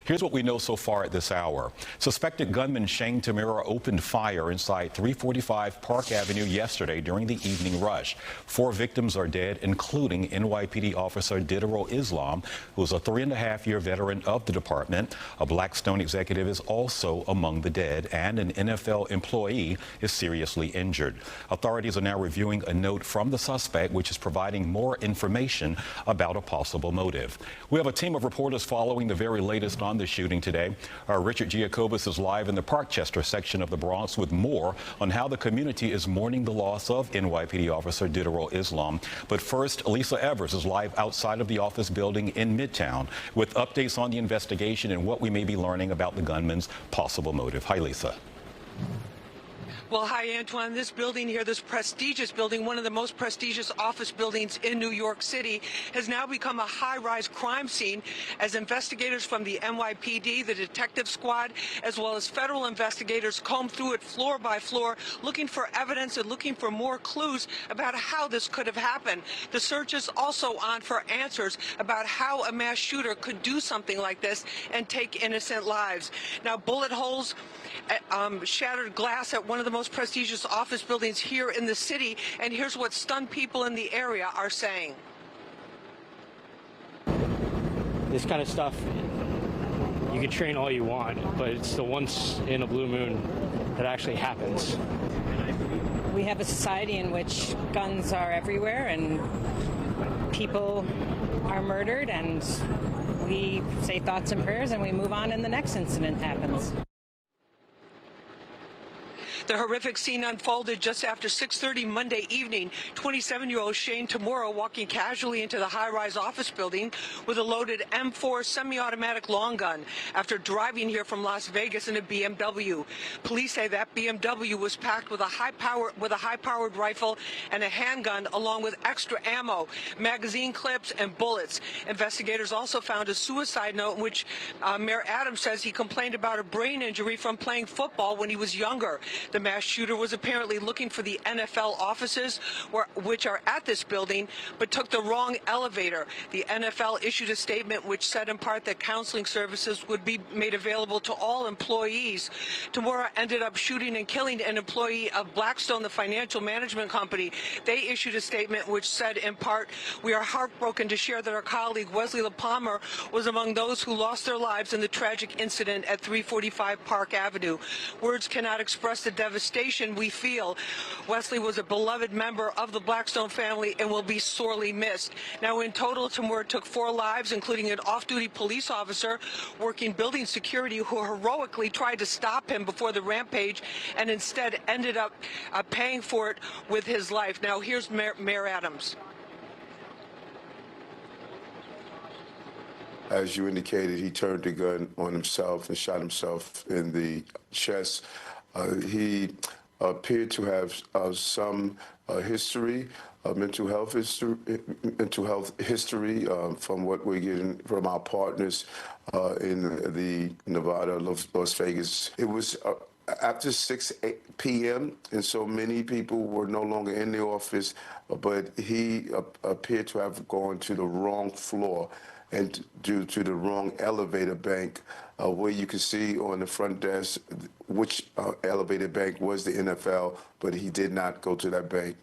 Here's what we know so far at this hour. Suspected gunman Shane Tamura opened fire inside 345 Park Avenue yesterday during the evening rush. 4 victims are dead, including NYPD officer Giacovas Islam, who is a 3.5-year veteran of the department. A Blackstone executive is also among the dead, and an NFL employee is seriously injured. Authorities are now reviewing a note from the suspect, which is providing more information about a possible motive. We have a team of reporters following the very latest on the shooting today. Richard Giacovas is live in the Parkchester section of the Bronx with more on how the community is mourning the loss of NYPD officer Giacovas Islam. But first, Lisa Evers is live outside of the office building in Midtown with updates on the investigation and what we may be learning about the gunman's possible motive. Hi, Lisa. Well, hi, Antoine. This building here, this prestigious building, one of the most prestigious office buildings in New York City, has now become a high-rise crime scene as investigators from the NYPD, the detective squad, as well as federal investigators comb through it floor by floor, looking for evidence and looking for more clues about how this could have happened. The search is also on for answers about how a mass shooter could do something like this and take innocent lives. Now, bullet holes, shattered glass at one of the most prestigious office buildings here in the city, and here's what stunned people in the area are saying. This kind of stuff, you can train all you want, but it's the once in a blue moon that actually happens. We have a society in which guns are everywhere and people are murdered, and we say thoughts and prayers and we move on and the next incident happens. The horrific scene unfolded just after 6:30 Monday evening. 27-year-old Shane Tamura walking casually into the high-rise office building with a loaded M4 semi-automatic long gun after driving here from Las Vegas in a BMW. Police say that BMW was packed with a high-powered rifle and a handgun, along with extra ammo, magazine clips, and bullets. Investigators also found a suicide note in which Mayor Adams says he complained about a brain injury from playing football when he was younger. The mass shooter was apparently looking for the NFL offices, which are at this building, but took the wrong elevator. The NFL issued a statement which said in part that counseling services would be made available to all employees. Tamura ended up shooting and killing an employee of Blackstone, the financial management company. They issued a statement which said in part, "We are heartbroken to share that our colleague Wesley LaPalmer was among those who lost their lives in the tragic incident at 345 Park Avenue. Words cannot express the devastation we feel. Wesley was a beloved member of the Blackstone family and will be sorely missed." Now, in total, Tamura took 4 lives, including an off-duty police officer working building security who heroically tried to stop him before the rampage and instead ended up paying for it with his life. Now, here's Mayor Adams. As you indicated, he turned the gun on himself and shot himself in the chest. He appeared to have some history, mental health history, from what we're getting from our partners in the Nevada, Las Vegas. It was after 6 p.m., and so many people were no longer in the office, but he appeared to have gone to the wrong floor and due to the wrong elevator bank, where you can see on the front desk which elevator bank was the NFL, but he did not go to that bank.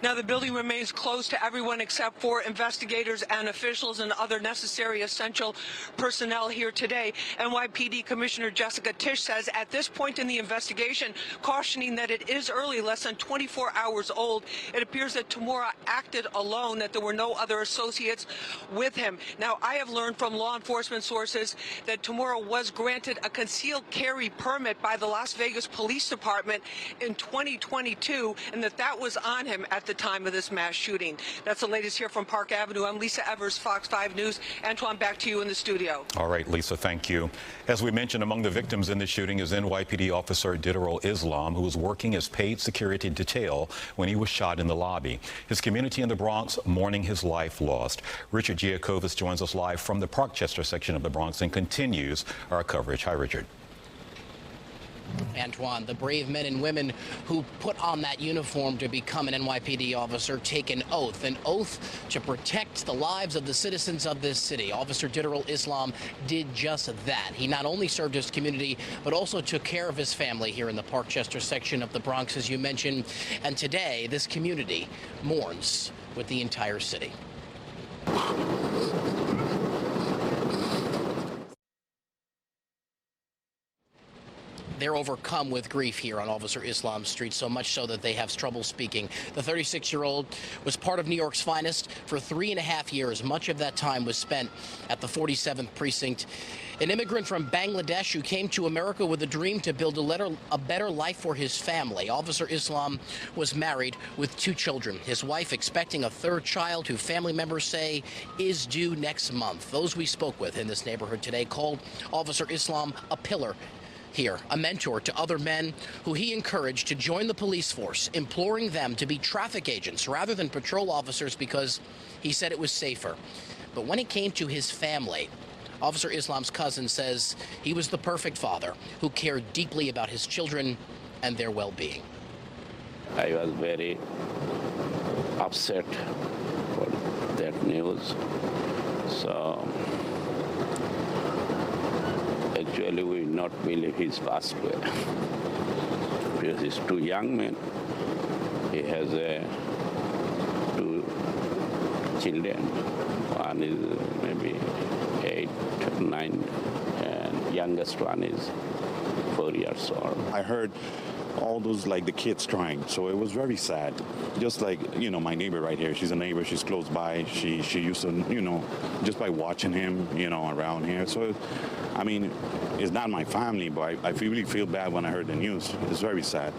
Now, the building remains closed to everyone except for investigators and officials and other necessary essential personnel here today. NYPD Commissioner Jessica Tisch says at this point in the investigation, cautioning that it is early, less than 24 hours old, it appears that Tamura acted alone, that there were no other associates with him. Now, I have learned from law enforcement sources that Tamura was granted a concealed carry permit by the Las Vegas Police Department in 2022, and that was on him at the time of this mass shooting. That's the latest here from Park Avenue. I'm Lisa Evers, Fox 5 News. Antoine, back to you in the studio. All right, Lisa, thank you. As we mentioned, among the victims in the shooting is NYPD officer Giacovas Islam, who was working as paid security detail when he was shot in the lobby. His community in the Bronx mourning his life lost. Richard Giacovas joins us live from the Parkchester section of the Bronx and continues our coverage. Hi, Richard. Antoine, the brave men and women who put on that uniform to become an NYPD officer take an oath to protect the lives of the citizens of this city. Officer Ditterul Islam did just that. He not only served his community, but also took care of his family here in the Parkchester section of the Bronx, as you mentioned. And today, this community mourns with the entire city. They're overcome with grief here on Officer Islam Street, so much so that they have trouble speaking. The 36-year-old was part of New York's finest for 3.5 years. Much of that time was spent at the 47th Precinct. An immigrant from Bangladesh who came to America with a dream to build a better life for his family. Officer Islam was married with 2 children. His wife expecting a 3rd child who family members say is due next month. Those we spoke with in this neighborhood today called Officer Islam a pillar here, a mentor to other men who he encouraged to join the police force, imploring them to be traffic agents rather than patrol officers because he said it was safer. But when it came to his family, Officer Islam's cousin says he was the perfect father who cared deeply about his children and their well-being. I was very upset for that news. So actually, we not believe he's passed away because he's 2 young men. He has 2 children. One is maybe 8, 9, and youngest one is 4 years old. I heard all those, like, the kids crying, so it was very sad. Just like, you know, my neighbor right here, she's a neighbor, she's close by. She used to, you know, just by watching him, you know, around here. So, I mean, it's not my family, but I really feel bad when I heard the news. It's very sad.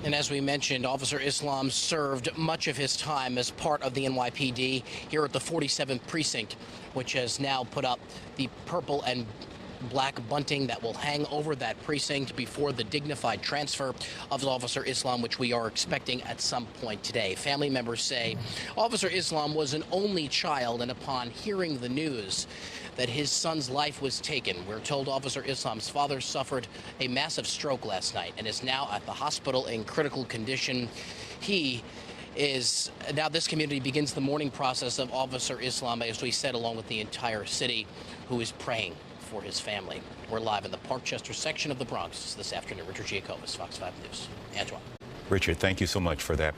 And as we mentioned, Officer Islam served much of his time as part of the NYPD here at the 47th Precinct, which has now put up the purple and black bunting that will hang over that precinct before the dignified transfer of Officer Islam, which we are expecting at some point today. Family members say Officer Islam was an only child, and upon hearing the news that his son's life was taken, we're told Officer Islam's father suffered a massive stroke last night and is now at the hospital in critical condition. Now this community begins the mourning process of Officer Islam, as we said, along with the entire city, who is praying for his family. We're live in the Parkchester section of the Bronx this afternoon. Richard Giacovas, Fox 5 News. Antoine. Richard, thank you so much for that.